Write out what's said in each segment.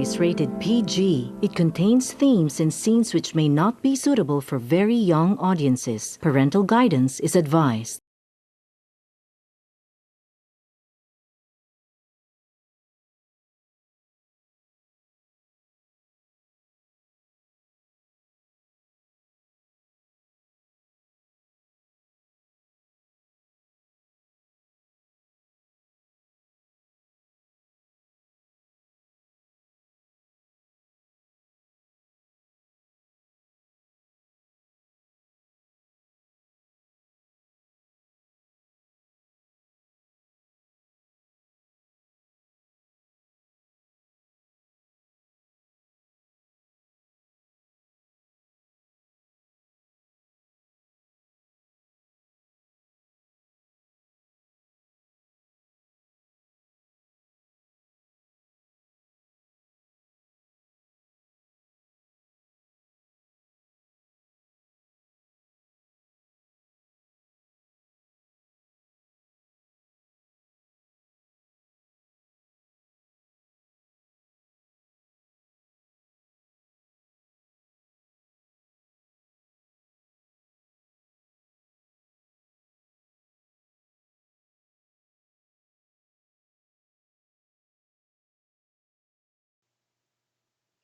Is rated PG. It contains themes and scenes which may not be suitable for very young audiences. Parental guidance is advised.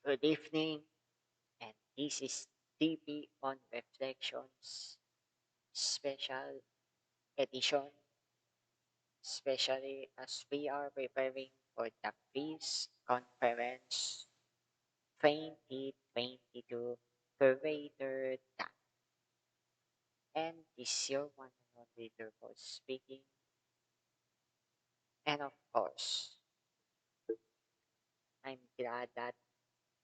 Good evening, and this is DP on Reflections special edition, especially as we are preparing for the Peace Conference 2022 Curator Dan. And this year, one and only Turbo speaking, and of course, I'm glad that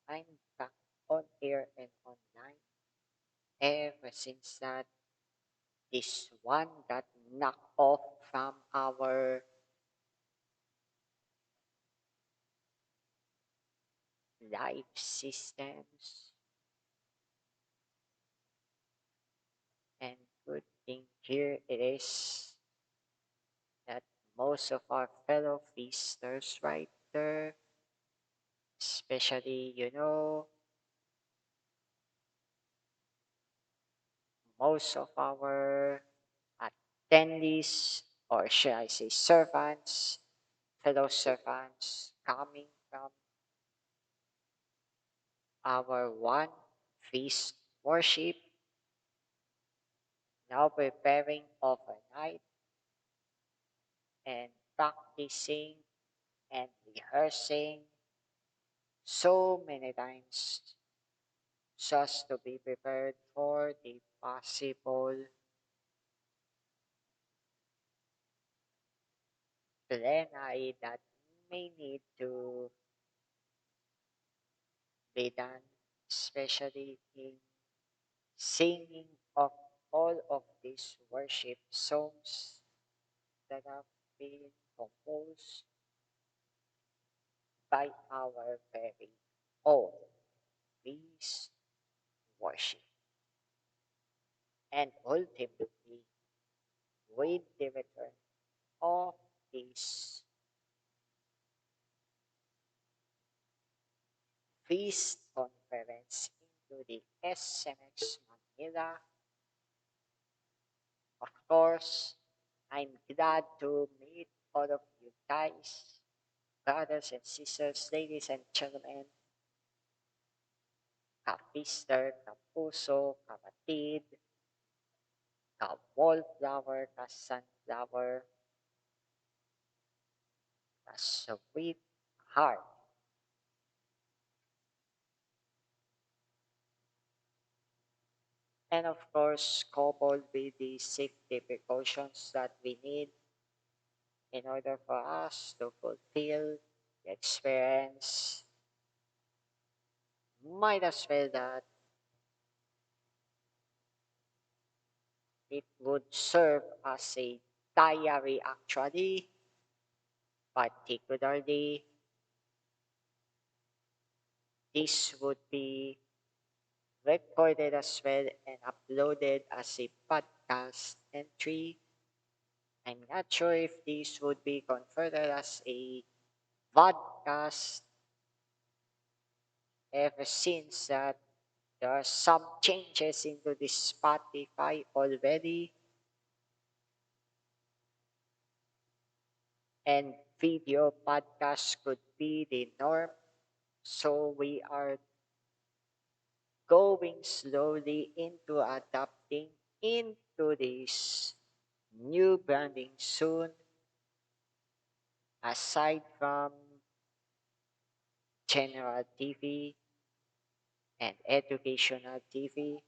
I'm back on air and online ever since that this one got knocked off from our life systems. And good thing here it is that most of our fellow feasters right there, especially, most of our attendees, or should I say servants, fellow servants coming from our one feast worship, now preparing overnight and practicing and rehearsing so many times just to be prepared for the possible plenary that may need to be done, especially in singing of all of these worship songs that have been composed by our very own peace worship. And ultimately, with the return of this feast conference into the SMX Manila, of course, I'm glad to meet all of you guys, brothers and sisters, ladies and gentlemen, ka-feaster, ka-puso, kapatid, ka-wallflower, ka-sunflower, ka-sweet heart. And of course, coupled with the safety precautions that we need in order for us to fulfill the experience, might as well that it would serve as a diary actually, particularly this would be recorded as well and uploaded as a podcast entry. I'm not sure if this would be converted as a podcast ever since that there are some changes into the Spotify already, and video podcasts could be the norm. So we are going slowly into adapting into this new branding soon. Aside from general TV and educational TV,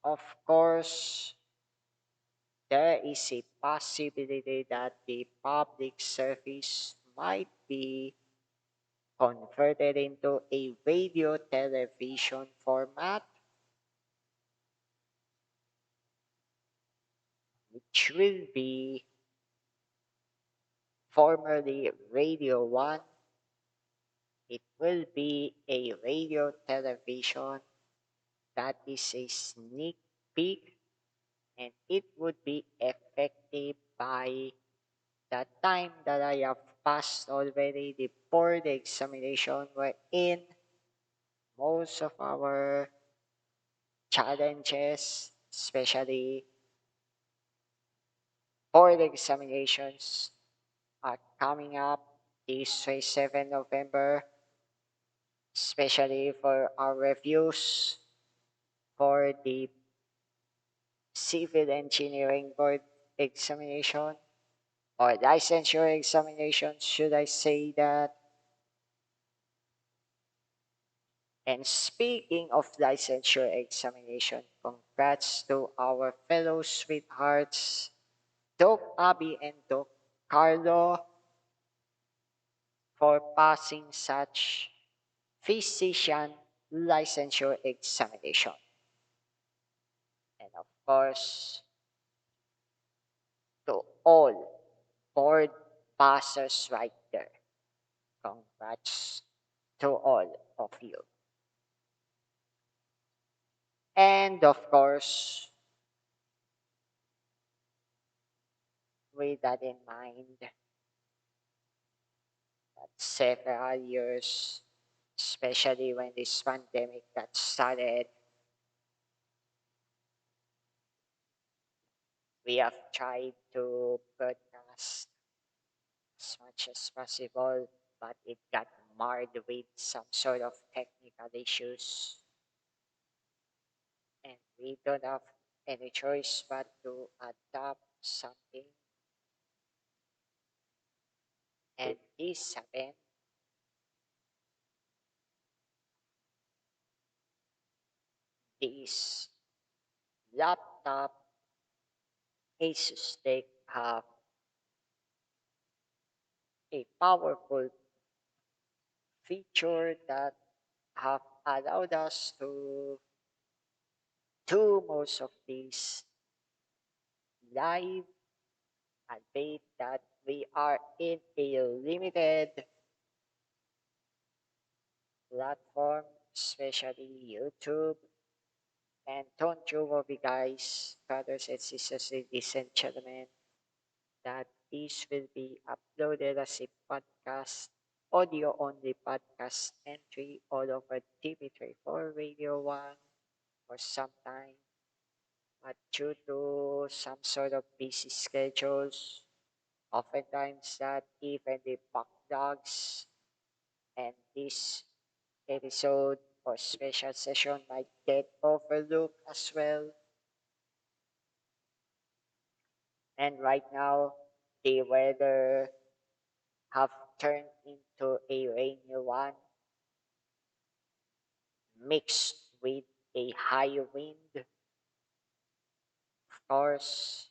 of course, there is a possibility that the public service might be converted into a radio television format, which will be formerly Radio 1. It will be a radio television that is a sneak peek, and it would be effective by the time that I have passed already the board examination, wherein most of our challenges, especially board examinations, are coming up this 27 November, especially for our reviews for the civil engineering board examination or licensure examination, should I say that? And speaking of licensure examination, congrats to our fellow sweethearts, Doc Abby and Doc Carlo, for passing such physician licensure examination. And of course, to all board passers right there, congrats to all of you. And of course, with that in mind, that several years, especially when this pandemic got started, we have tried to broadcast as much as possible, but it got marred with some sort of technical issues. And we don't have any choice but to adapt something. And this happened. This laptop Asus Tech have a powerful feature that have allowed us to do most of these live, albeit that we are in a limited platform, especially YouTube. And don't you worry, guys, brothers and sisters, ladies and gentlemen, that this will be uploaded as a podcast, audio only podcast entry all over DP34 Radio 1 for some time. But due to some sort of busy schedules, oftentimes that even the backlogs and this episode or special session might get overlooked as well. And right now, the weather have turned into a rainy one mixed with a high wind. Of course,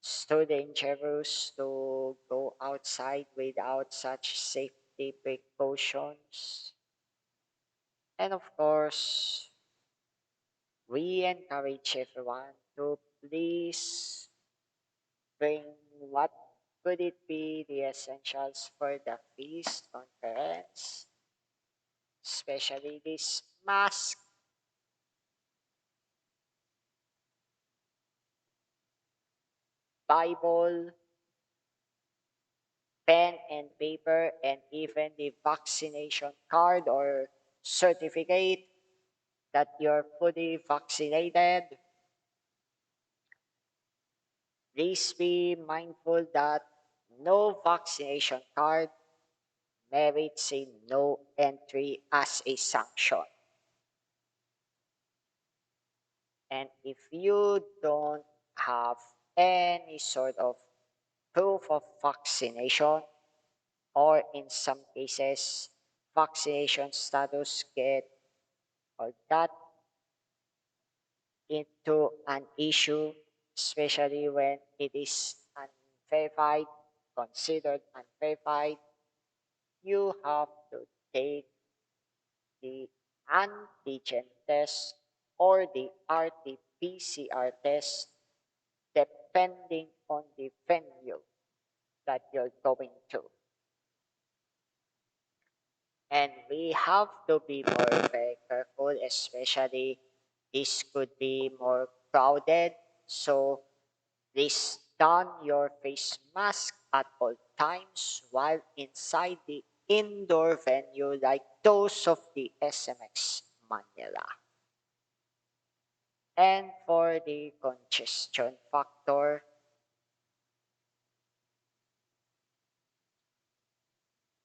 it's too dangerous to go outside without such safety precautions. And of course, we encourage everyone to please bring what could it be the essentials for the feast conference, especially this mask, Bible, pen and paper, and even the vaccination card or certificate that you're fully vaccinated. Please be mindful that no vaccination card merits a no entry as a sanction. And if you don't have any sort of proof of vaccination, or in some cases, vaccination status get or got into an issue, especially when it is unverified, considered unverified, you have to take the antigen test or the RT-PCR test depending on the venue that you're going to. And we have to be more very careful, especially this could be more crowded. So please don your face mask at all times while inside the indoor venue like those of the SMX Manila. And for the congestion factor,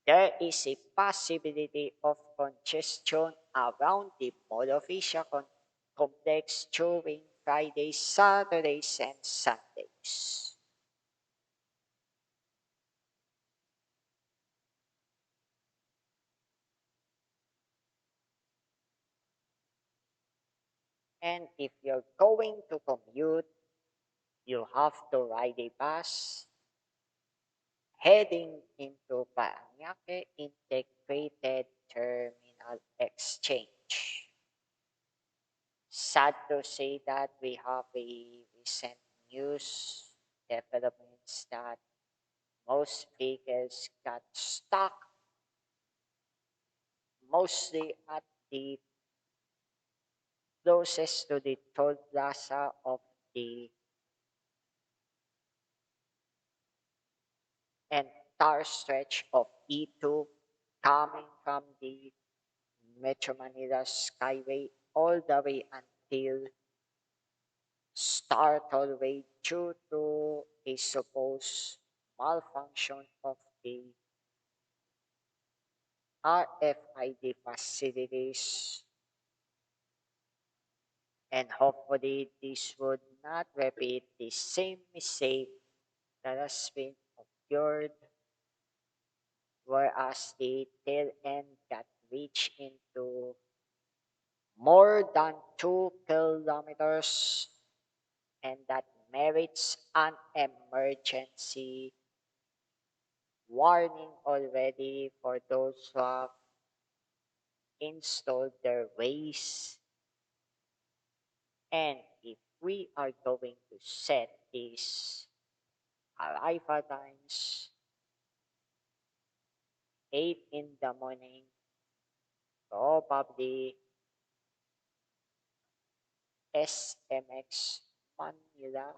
there is a possibility of congestion around the Mall of Asia complex during Fridays, Saturdays, and Sundays. And if you're going to commute, you have to ride a bus heading into Parañaque Integrated Terminal Exchange. Sad to say that we have a recent news developments that most vehicles got stuck mostly at the closest to the toll plaza of the entire stretch of E2 coming from the Metro Manila Skyway all the way until Star Tollway due to a supposed malfunction of the RFID facilities, and hopefully this would not repeat the same mistake that has been occurred, whereas the tail end got reached into more than 2 kilometers, and that merits an emergency warning already for those who have installed their ways. And if we are going to set these arrival times 8 in the morning, probably SMX Manila,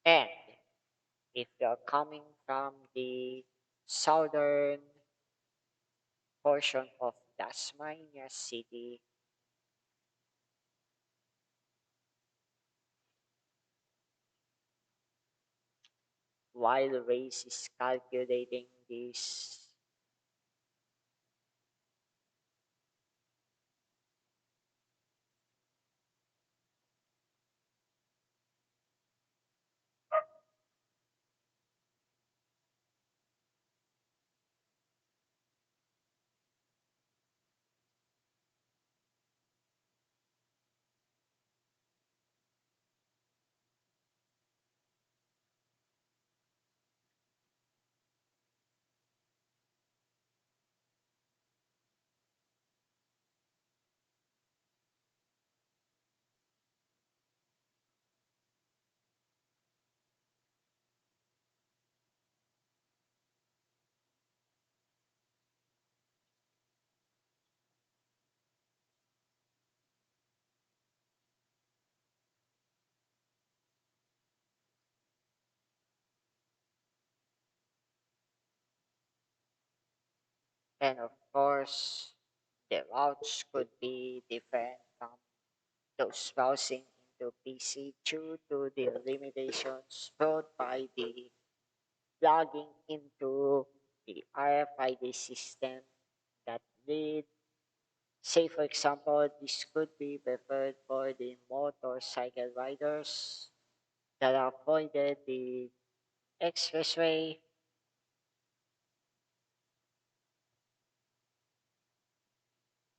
and if you're coming from the southern portion of Tasmania City, while race is calculating this, And of course, the routes could be different from those browsing into PC due to the limitations brought by the plugging into the RFID system that lead. Say, for example, this could be preferred for the motorcycle riders that avoided the expressway.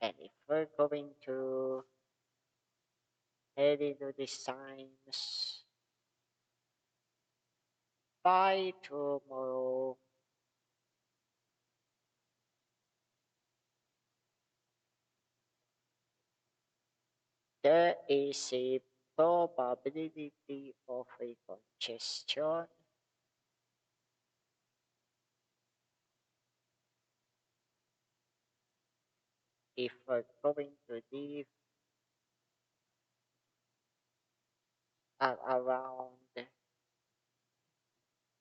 And if we're going to head into the signs by tomorrow, there is a probability of a congestion if we're going to leave at around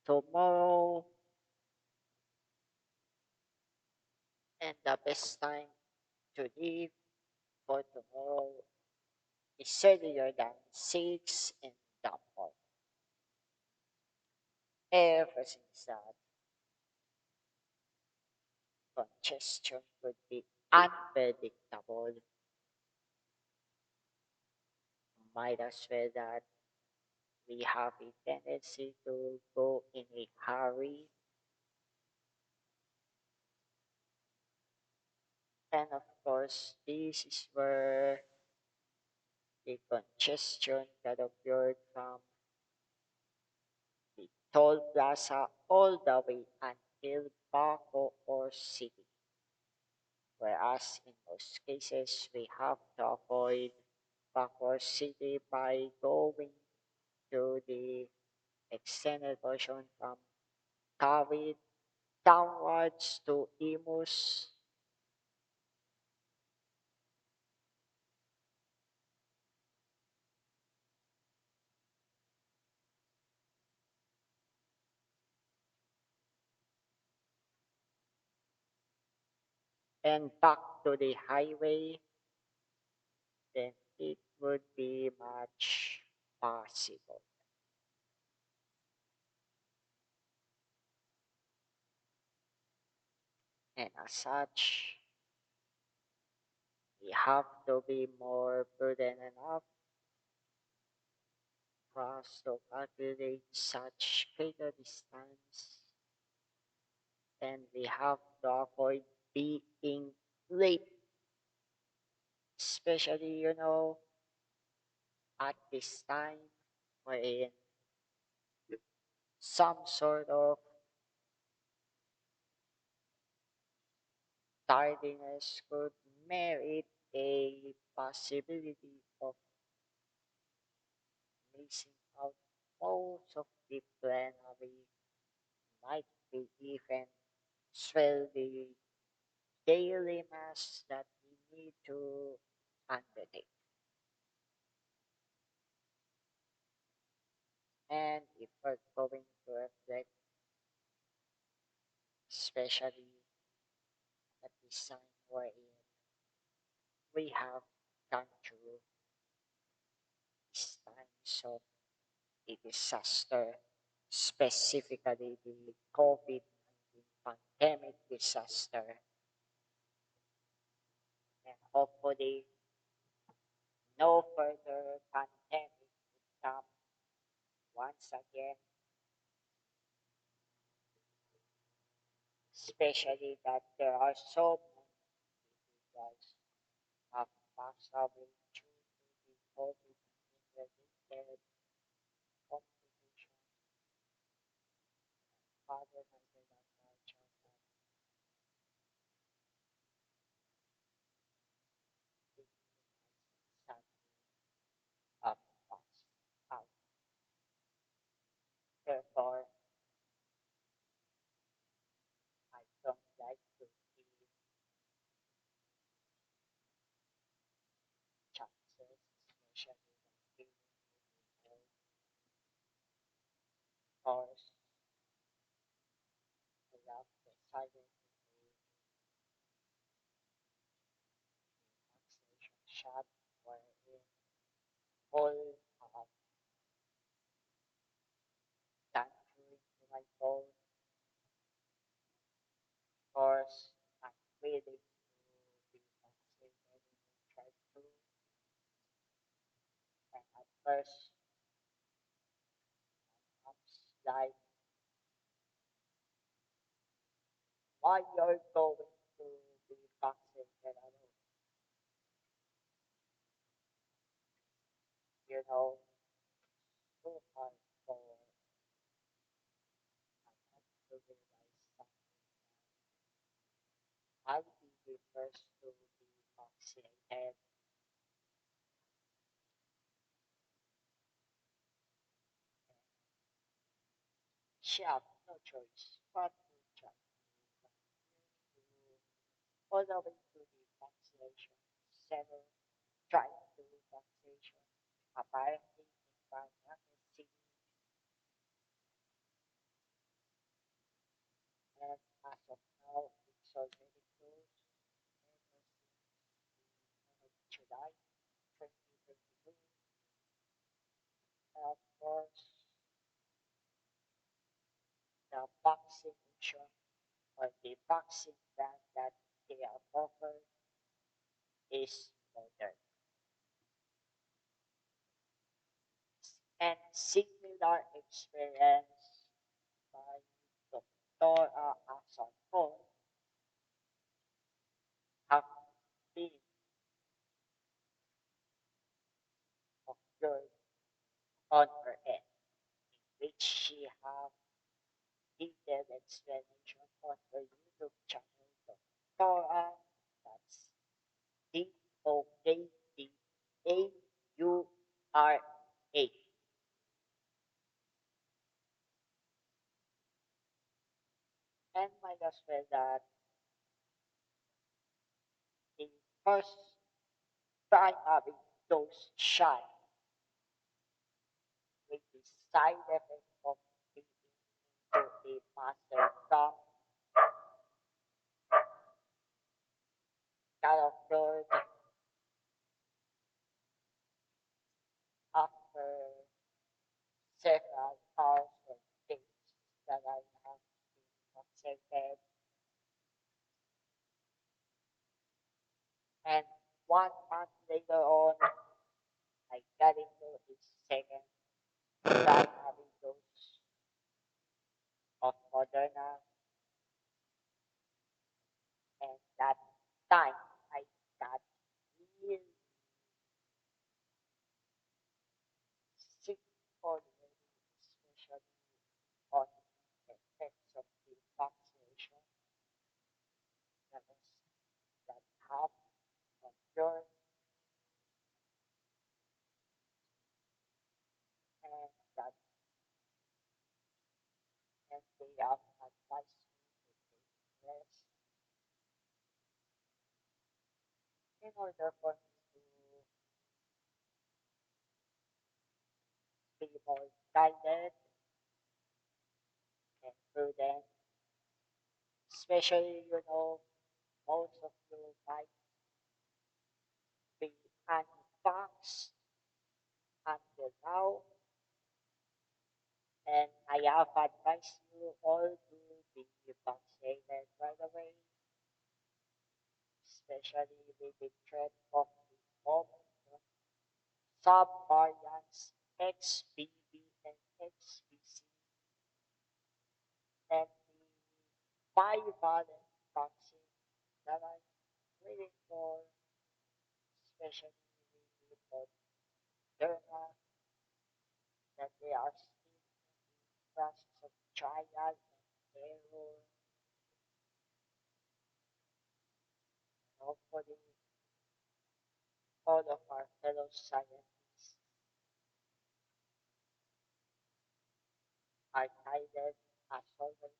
tomorrow, and the best time to leave for tomorrow is earlier than 6 in the morning. Ever since that congestion could be unpredictable, might as well that we have a tendency to go in a hurry. And of course, this is where the congestion that occurred from the toll plaza all the way until Baco or City. Whereas in most cases, we have to avoid Baco City by going to the extended version from Kawit downwards to Imus and back to the highway, then it would be much possible. And as such, we have to be more prudent enough for us to calculate such greater distance, and we have to avoid being late, especially, at this time wherein some sort of tardiness could merit a possibility of missing out most of the plenary, might be even swell the daily mass that we need to undertake. And if we're going to reflect, especially at this time wherein we have gone through this times of a disaster, specifically the COVID-19 pandemic disaster, and hopefully no further pandemic will come once again, especially that there are so many individuals have passed away due to the COVID-19 related complications, other mental health challenges that sadly have passed out. Therefore, I don't like to give chances, especially when dealing with course, I love the silent chat wherein all gone through into my phone. Of course, I'm willing to be vaccinated and try to. And at first, I was like, why you're going to be vaccinated? I don't, so hard for my to realize something. I'll be the first to be vaccinated. She have no choice but to try to all the way to the vaccination center, try to do vaccination. Apparently, in Paranaque City, and as of now, it's already closed ever since July 2022. And of course, the vaccination or the vaccine brand that they are offered is modern. And similar experience by Dr. Asanpon have been observed on her end, in which she have detailed explanation on her YouTube channel, Dr. That's Dokaura. And might as well that the first time having those shot with the side effect of being into a master dump kind of good after several hours or days that I have been observed. And 1 month later on, I got into a second try having those of Moderna, and that time I got really sick already, especially on the effects of the vaccination that was that have occurred, and that and they have advised me to take rest in order for me to be more guided and prudent, especially most of you might be unvaxxed until now, and I have advised you all to be vaccinated right away, especially with the threat of the Omicron subvariants XBB and XBC, and the bivalent vaccine that I'm waiting for, especially with the Moderna, that they are still in the process of trial and error. Hopefully, all of our fellow scientists are guided as always.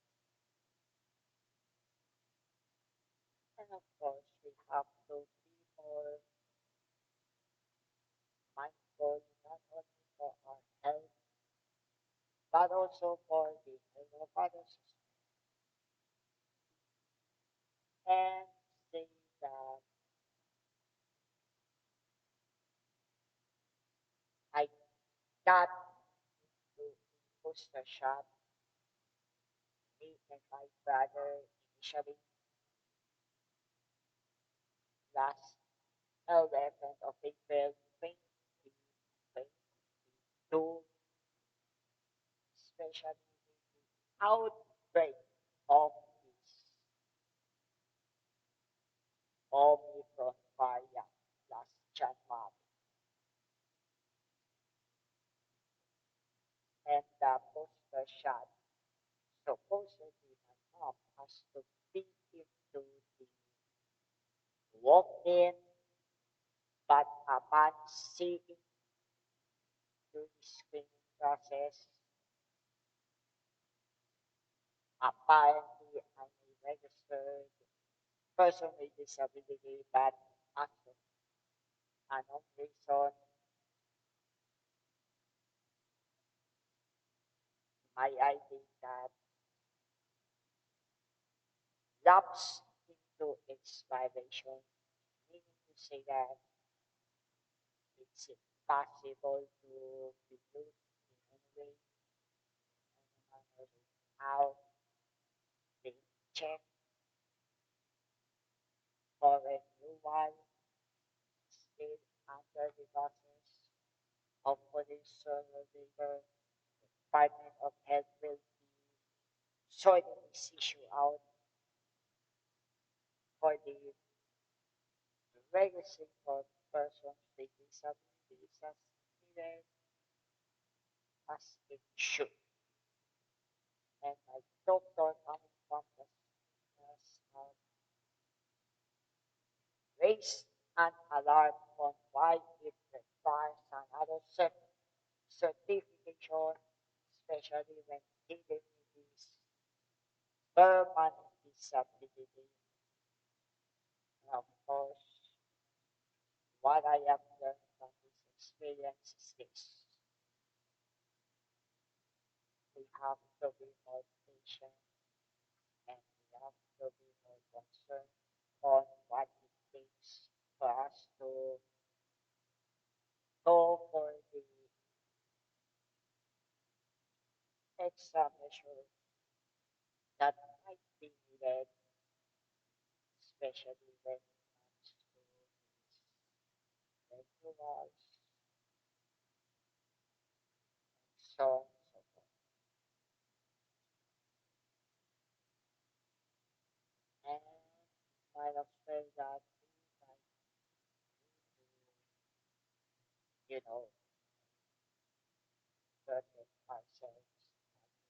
And of course, we have to be more mindful not only for our health, but also for the health of others. And say that got into a booster shot. Me and my brother initially last 11th of April 2022, especially with the outbreak of this Omicron variant last January. And the booster shot, supposedly my mom has to be into the walk-in, but upon seeing through the screening process, apparently I'm a registered person with disability, but actually, unknown reason, my ID that lapsed into expiration, meaning to say that it's impossible to be used in any way, any manner, without being checked for renewal, still under the process. Hopefully sooner or later, Department of Health will be sorting this issue out for the registering for persons with disabilities as needed as it should. And my doctor coming from the has raised an alarm on why it requires another certification, especially when dealing with this permanent disability. And of course, what I have learned from this experience is this: we have to be more patient and we have to be more concerned on what it takes for us to go for the extra measures that might be needed, especially when it comes to these renewals and so on and so forth. And might as well that we might need to, protect ourselves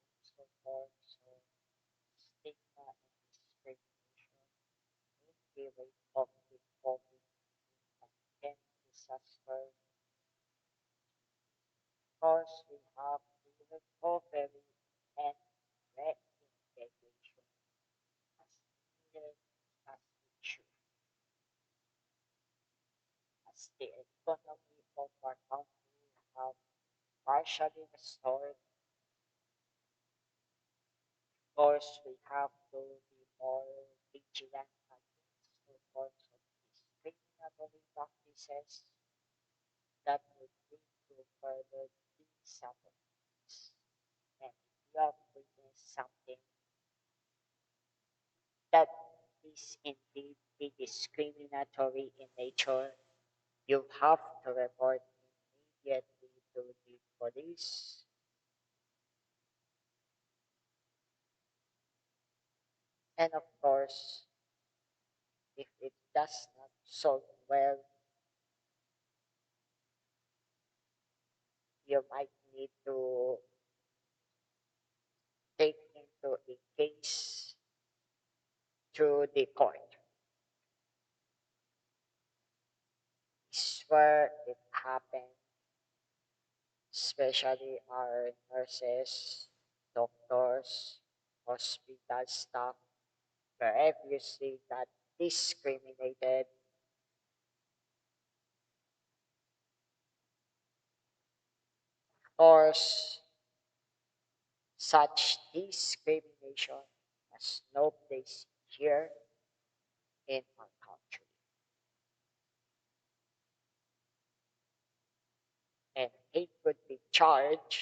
and so forth. So stigma and discrimination in the wake of the COVID-19 pandemic disaster. Of course, we have the recovery and reintegration as needed as it should, as the economy of our country have partially restored. Of course, we have to be more vigilant against all sorts of discriminatory practices that would lead to further disabilities. And if you have witnessed something that is indeed be discriminatory in nature, you have to report immediately to the police. And of course, if it does not solve well, you might need to take into a case through the court. This is where it happened, especially our nurses, doctors, hospital staff previously got discriminated. Of course, such discrimination has no place here in our country. And he could be charged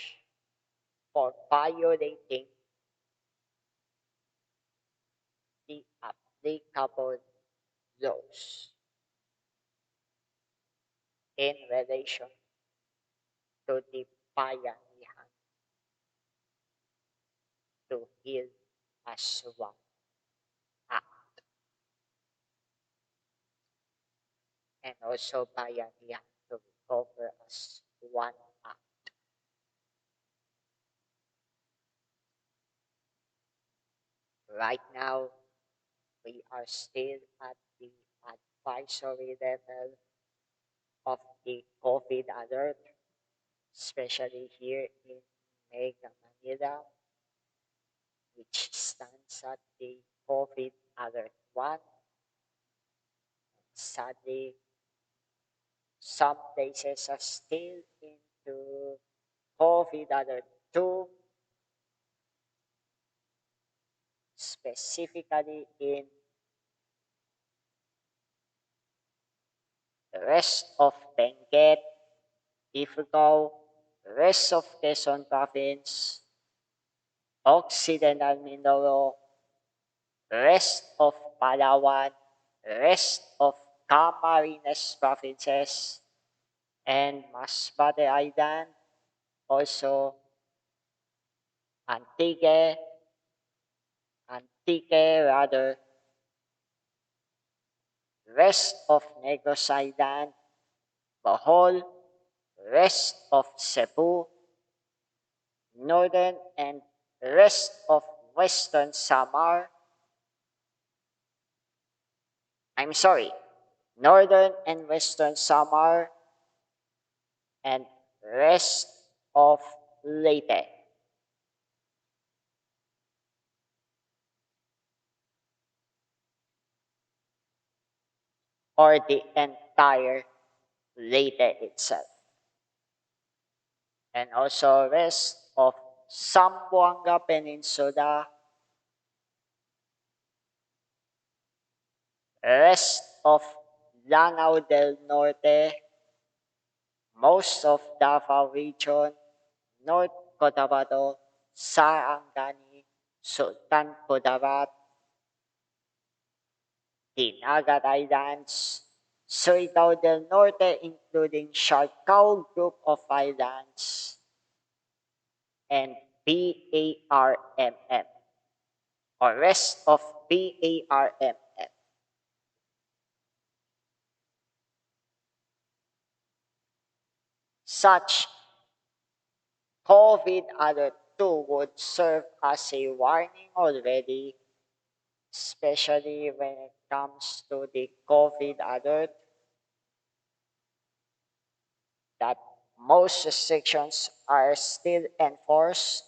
for violating the applicable laws in relation to the bayanihan to heal as one act, and also bayanihan to recover as one act. Right now, we are still at the advisory level of the COVID alert, especially here in Mega Manila, which stands at the COVID alert 1. Sadly, some places are still into COVID alert 2, specifically in the rest of Benguet, Ifugao, the rest of Quezon Province, Occidental Mindoro, rest of Palawan, rest of Camarines provinces, and Masbate Island, also Antique, rather, rest of Negros Island, Bohol, rest of Cebu, northern and rest of Western Samar, I'm sorry, northern and western Samar, and rest of Leyte. Or the entire Leyte itself. And also rest of Zamboanga Peninsula, rest of Lanao del Norte, most of Davao region, North Cotabato, Sarangani, Sultan Kudarat, Dinagat Islands, Surigao del Norte including Siargao group of islands, and BARMM, or rest of BARMM. Such COVID alert 2 would serve as a warning already, especially when it comes to the COVID alert, that most restrictions are still enforced,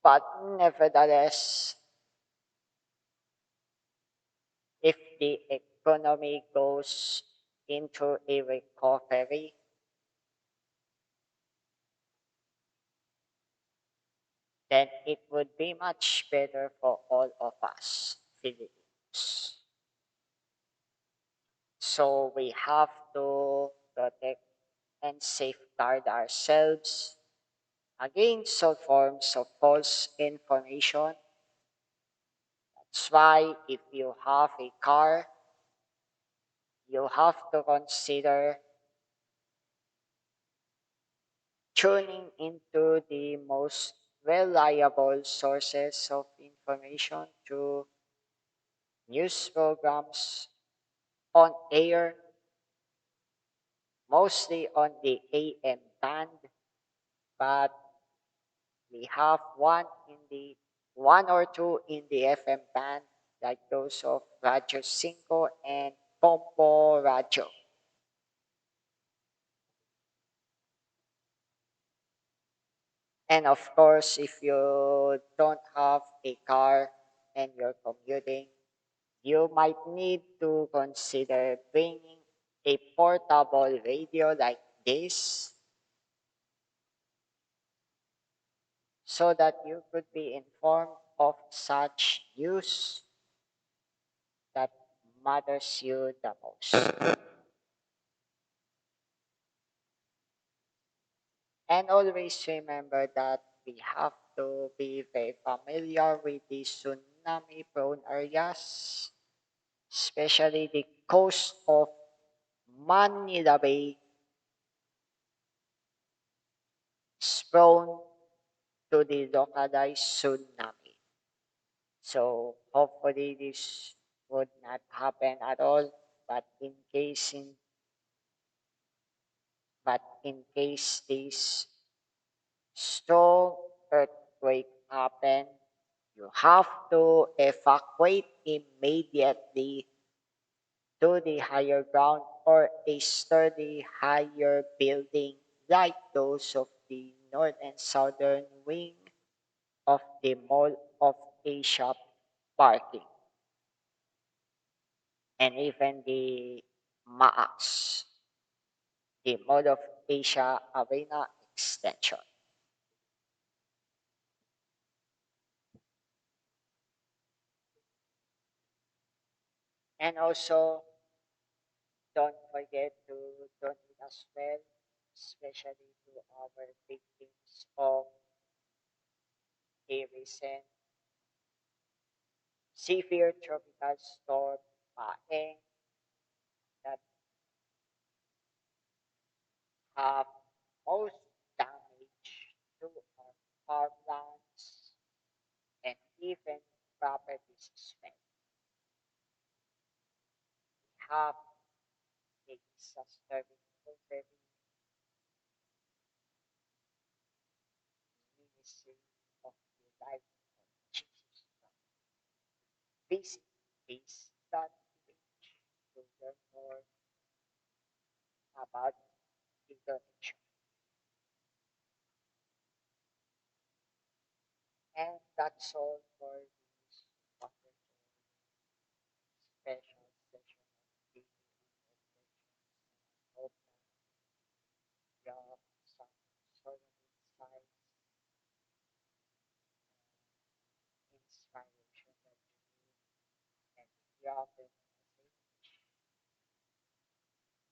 but nevertheless, if the economy goes into a recovery, then it would be much better for all of us Filipinos. So we have to protect and safeguard ourselves against all forms of false information. That's why if you have a car, you have to consider tuning into the most reliable sources of information through news programs on air, mostly on the AM band, but we have one or two in the FM band, like those of Radio Cinco and Pompo Radio. And of course, if you don't have a car and you're commuting, you might need to consider bringing a portable radio like this so that you could be informed of such news that matters you the most. And always remember that we have to be very familiar with the tsunami prone areas, especially the coast of Manila Bay is prone to the localized tsunami. So hopefully this would not happen at all, but in case this strong earthquake happen, you have to evacuate immediately to the higher ground or a sturdy higher building like those of the north and southern wing of the Mall of Asia parking and even the MAAX, the Mall of Asia Arena extension. And also, don't forget to donate as well, especially to our victims of a recent severe tropical storm Paeng that have most damage to our farmlands and even properties as well. We have a disaster recovery ministry of the life of Jesus Christ. Visit peace.ph to learn more about the donation. And that's all for this wonderful special session of the Hope that you have some sort of insights and inspiration that you need. And if you have a message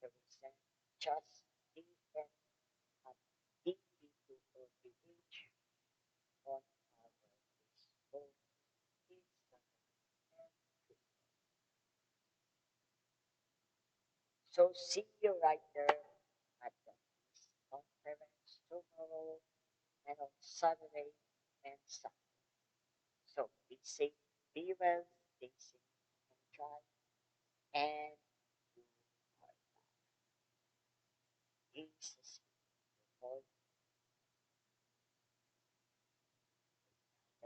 to send, just DM at DP2OPH on our Facebook, Instagram, and Twitter. So see you right there at the Peace Conference tomorrow and on Saturday and Sunday. So be safe, be well, stay safe, and try, and you are Jesus for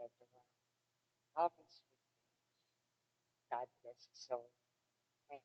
everyone. Love is with you. God bless you so. And